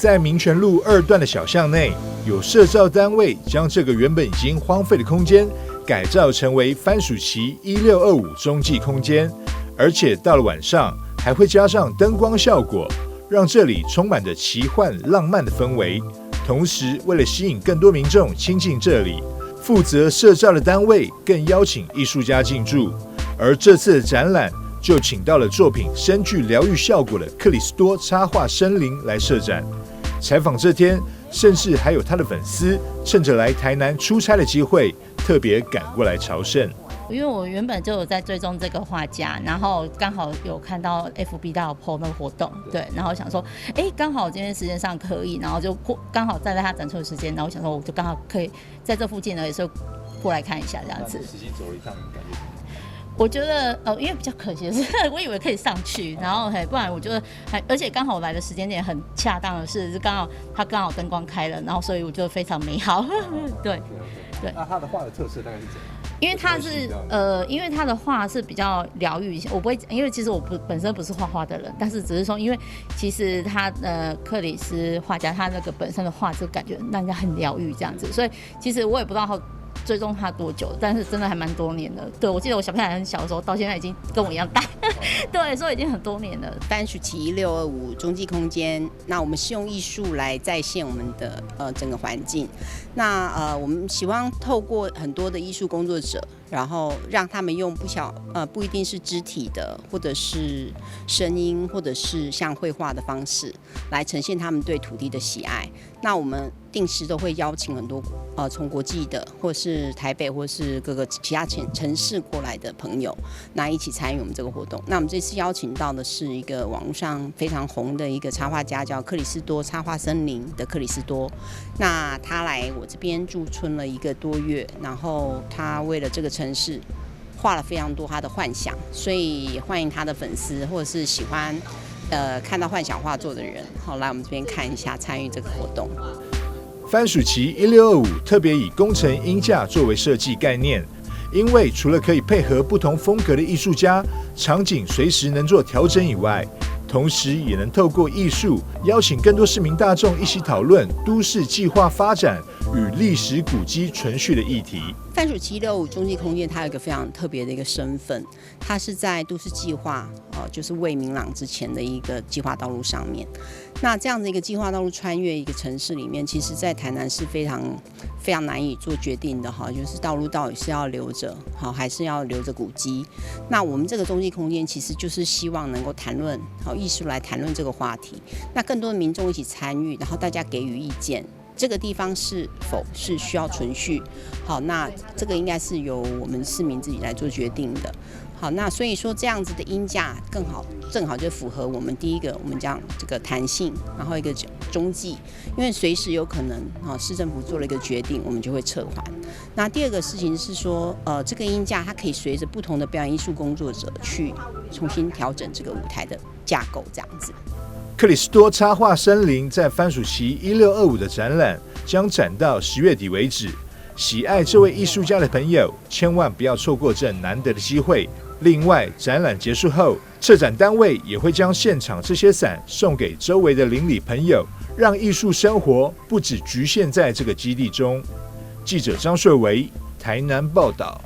在民权路2段的小巷内，有社造单位将这个原本已经荒废的空间改造成为番薯旗1625中继空间，而且到了晚上还会加上灯光效果，让这里充满着奇幻浪漫的氛围。同时，为了吸引更多民众亲近这里，负责社造的单位更邀请艺术家进驻。而这次的展览就请到了作品深具疗愈效果的克里斯多插画生灵来设展。采访这天，甚至还有他的粉丝趁着来台南出差的机会，特别赶过来朝圣。因为我原本就有在追踪这个画家，然后刚好有看到 FB 到 PO 那个活动，对，然后想说，刚好今天时间上可以，然后就刚好站在他展出的时间，然后我想说，我就刚好可以在这附近呢，也是过来看一下这样子。实际走了一趟，感觉怎么样？我觉得因为比较可惜的是，我以为可以上去，然后不然我觉得而且刚好我来的时间点很恰当的是刚好灯光开了，然后所以我觉得非常美好。对。对。那他的画的特色大概是怎样？因为他是因为他的画是比较疗愈，我不会，因为其实我本身不是画画的人，但是只是说，因为其实他克里斯画家他那个本身的画就感觉让人家很疗愈这样子，所以其实我也不知道追踪他多久，但是真的还蛮多年的。对，我记得我小朋友很小的时候，到现在已经跟我一样大，对，所以已经很多年了。番薯旗1625中继空间，那我们是用艺术来再现我们的整个环境。那我们希望透过很多的艺术工作者，然后让他们用不一定是肢体的，或者是声音，或者是像绘画的方式，来呈现他们对土地的喜爱。那我们定时都会邀请很多从国际的，或是台北，或是各个其他城市过来的朋友，那一起参与我们这个活动。那我们这次邀请到的是一个网络上非常红的一个插画家，叫克里斯多插画森林的克里斯多。那他来我这边驻村了1个多月，然后他为了这个城市画了非常多他的幻想，所以欢迎他的粉丝或者是喜欢看到幻想画作的人，好来我们这边看一下，参与这个活动。番薯旗1625特别以工程鹰架作为设计概念，因为除了可以配合不同风格的艺术家，场景随时能做调整以外，同时也能透过艺术邀请更多市民大众一起讨论都市计划发展与历史古迹存续的议题。番薯旗1625中继空间它有一个非常特别的一个身份，它是在都市计划就是未明朗之前的一个计划道路上面。那这样的一个计划道路穿越一个城市里面，其实在台南是非常难以做决定的哈，就是道路到底是要留着好还是要留着古迹。那我们这个中继空间其实就是希望能够谈论艺术来谈论这个话题，那更多的民众一起参与，然后大家给予意见。这个地方是否是需要存续？好，那这个应该是由我们市民自己来做决定的。好，那所以说这样子的鹰架正好就符合我们第一个我们讲这个弹性，然后一个中继，因为随时有可能市政府做了一个决定，我们就会撤还。那第二个事情是说，这个鹰架它可以随着不同的表演艺术工作者去重新调整这个舞台的架构，这样子。克里斯多插画森林在番薯旗1625的展览将展到10月底为止，喜爱这位艺术家的朋友千万不要错过这难得的机会。另外，展览结束后，策展单位也会将现场这些伞送给周围的邻里朋友，让艺术生活不只局限在这个基地中。记者张顺维台南报道。